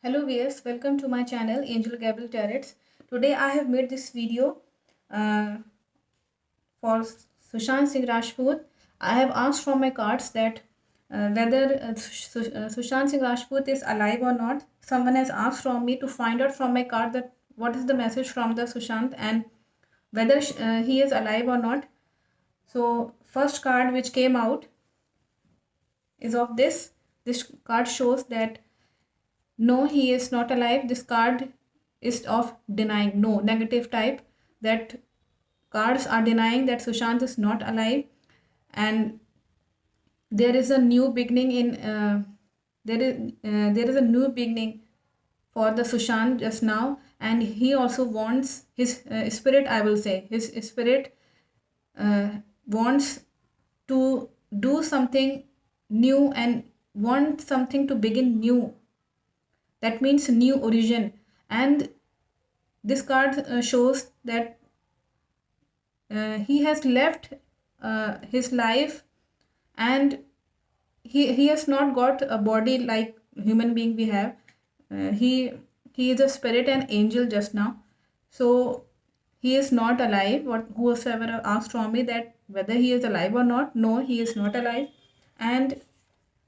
Hello viewers, welcome to my channel Angel Gabriel Tarets. Today I have made this video uh, for Sushant Singh Rajput. I have asked from my cards that whether Sushant Singh Rajput is alive or not. Someone has asked from me to find out from my card that what is the message from the Sushant and whether he is alive or not. So first card which came out is of this. This card shows that no, he is not alive. This card is of denying, no, negative type, that cards are denying that Sushant is not alive, and there is a new beginning in there is a new beginning for the Sushant just now, and he also wants his spirit, I will say his spirit uh, wants to do something new and want something to begin new. That means new origin. And this card shows that he has left his life, and he has not got a body like human being we have. He is a spirit and angel just now, so he is not alive. What whoever asked from me that whether he is alive or not, no, he is not alive. And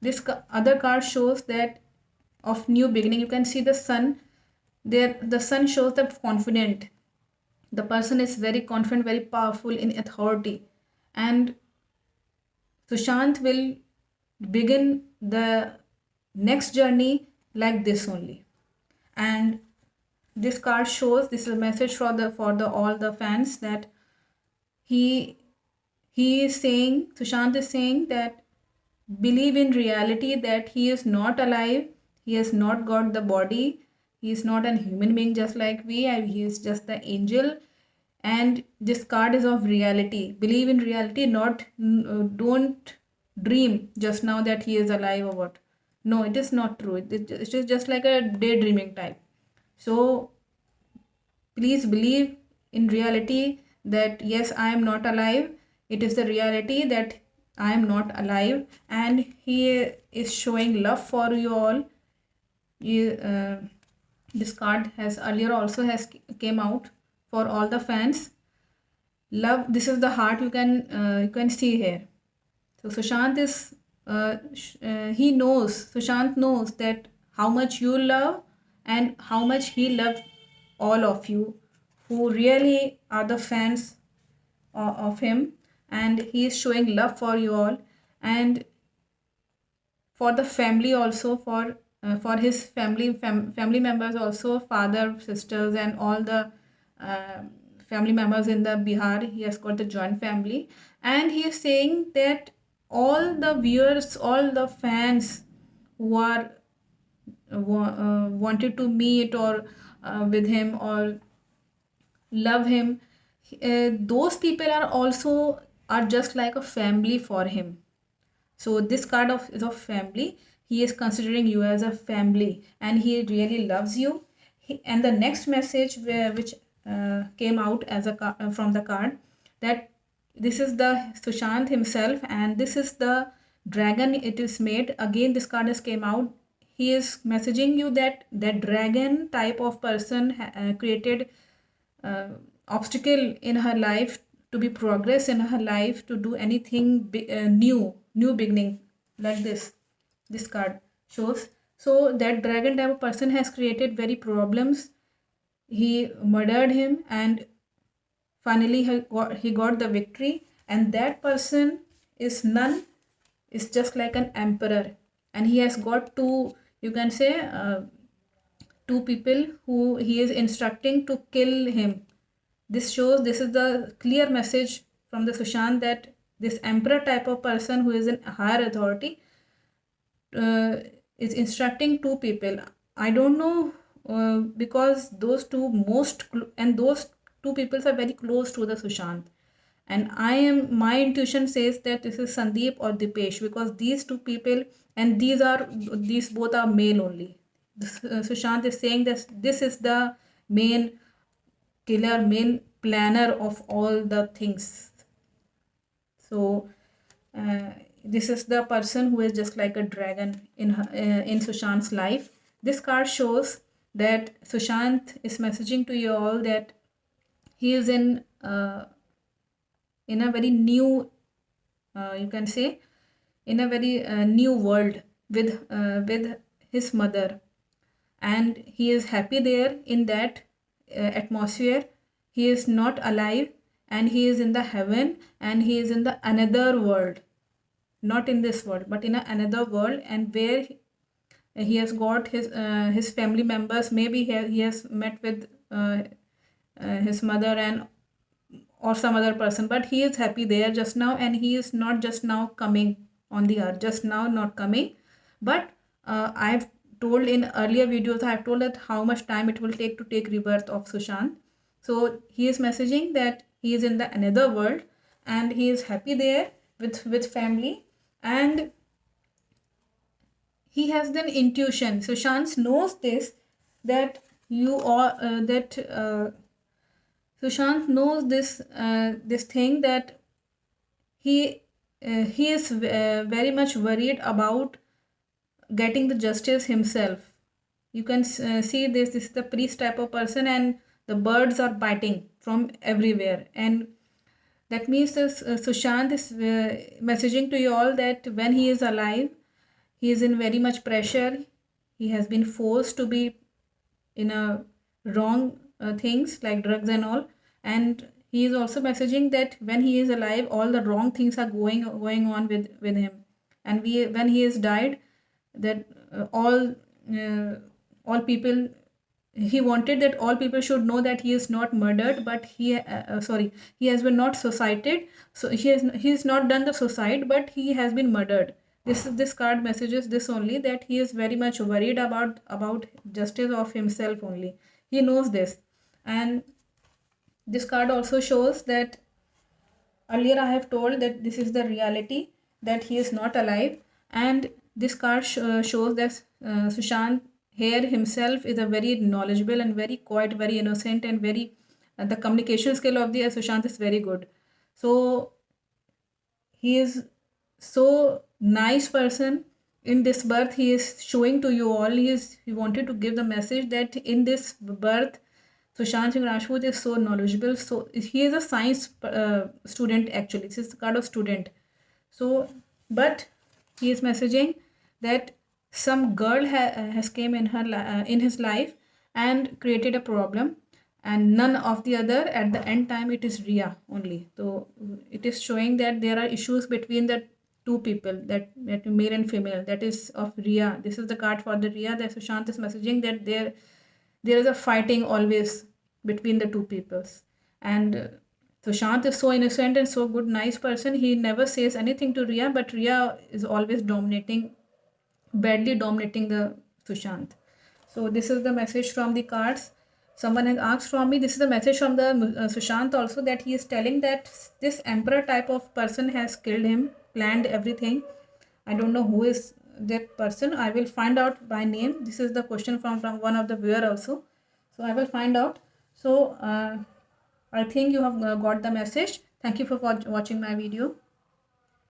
this other card shows that of new beginning. You can see the sun there. The sun shows the confident. The person is very confident, very powerful in authority, and Sushant will begin the next journey like this only. And this card shows, this is a message for the all the fans, that he he is saying, Sushant is saying that believe in reality that he is not alive, he has not got the body, he is not a human being just like we, he is just the angel. And this card is of reality. Believe in reality, not don't dream just now that he is alive or what. No, it is not true. It is just like a daydreaming type. So please believe in reality that yes, I am not alive. It is the reality that I am not alive, and he is showing love for you all. You, this card has earlier also has came out for all the fans. Love, this is the heart, you can see here. So Sushant is he knows, Sushant knows that how much you love and how much he loves all of you who really are the fans of him, and he is showing love for you all, and for the family also, for his family members also, father, sisters, and all the uh, family members in the Bihar. He has got the joint family, and he is saying that all the viewers, all the fans who are wanted to meet or with him or love him, those people are also are just like a family for him. So this card of is of family. He is considering you as a family, and he really loves you. And the next message which came out as from the card, that this is the Sushant himself, and this is the dragon. It is made again. This card has came out. He is messaging you that that dragon type of person created uh, obstacle in her life to be progress in her life, to do anything new beginning like this card shows. So that dragon type of person has created very problems. He murdered him, and finally he got the victory. And that person is none, is just like an emperor, and he has got two, you can say two people who he is instructing to kill him. This shows, this is the clear message from the Sushant, that this emperor type of person who is in higher authority is instructing two people. I don't know, because those two and those two people are very close to the Sushant. And my intuition says that this is Sandeep or Dipesh, because these two people, and these both are male only. Sushant is saying that this is the main killer, main planner of all the things. So uh, this is the person who is just like a dragon in Sushant's life, This card shows that Sushant is messaging to you all that he is in a very new, you can say, in a very new world with his mother, and he is happy there in that atmosphere. He is not alive, and he is in the heaven, and he is in the another world, not in this world but in another world, and where he has got his family members. Maybe he has met with his mother and or some other person, but he is happy there just now, and he is not just now coming on the earth, just now not coming. But I've told in earlier videos, I've told that how much time it will take to take rebirth of Sushant. So he is messaging that he is in the another world, and he is happy there with family, and he has an intuition. Sushant knows this, that you are that Sushant knows this thing, that he is very much worried about getting the justice himself. You can see this. This is the priest type of person, and the birds are biting from everywhere, and that means this, Sushant is messaging to you all that when he is alive, he is in very much pressure. He has been forced to be in a wrong things like drugs and all, and he is also messaging that when he is alive, all the wrong things are going on with him, and when he has died, that all people, he wanted that all people should know that he is not murdered, but he has been not suicided. So he has not done the suicide, but he has been murdered. This card messages this only, that he is very much worried about justice of himself only. He knows this. And this card also shows that earlier I have told that this is the reality, that he is not alive. And this card shows that Sushant here himself is a very knowledgeable and very quiet, very innocent, and very the communication skill of the Sushant is very good. So he is so nice person. In this birth, he is showing to you all, he wanted to give the message that in this birth, Sushant Singh Rajput is so knowledgeable. So he is a science student actually. This is the card of student. So, but he is messaging that some girl has came in in his life and created a problem, and none of the other. At the end time, it is Ria only. So it is showing that there are issues between the two people, that male and female. That is of Ria. This is the card for the Ria, that Sushant is messaging that there is a fighting always between the two peoples. And Sushant is so innocent and so good, nice person. He never says anything to Ria, but Ria is always badly dominating the Sushant. So this is the message from the cards. Someone has asked from me, this is the message from the Sushant also, that he is telling that this emperor type of person has killed him, planned everything. I don't know who is that person. I will find out by name. This is the question from one of the viewer also. So I will find out. So I think you have got the message. Thank you for watching my video.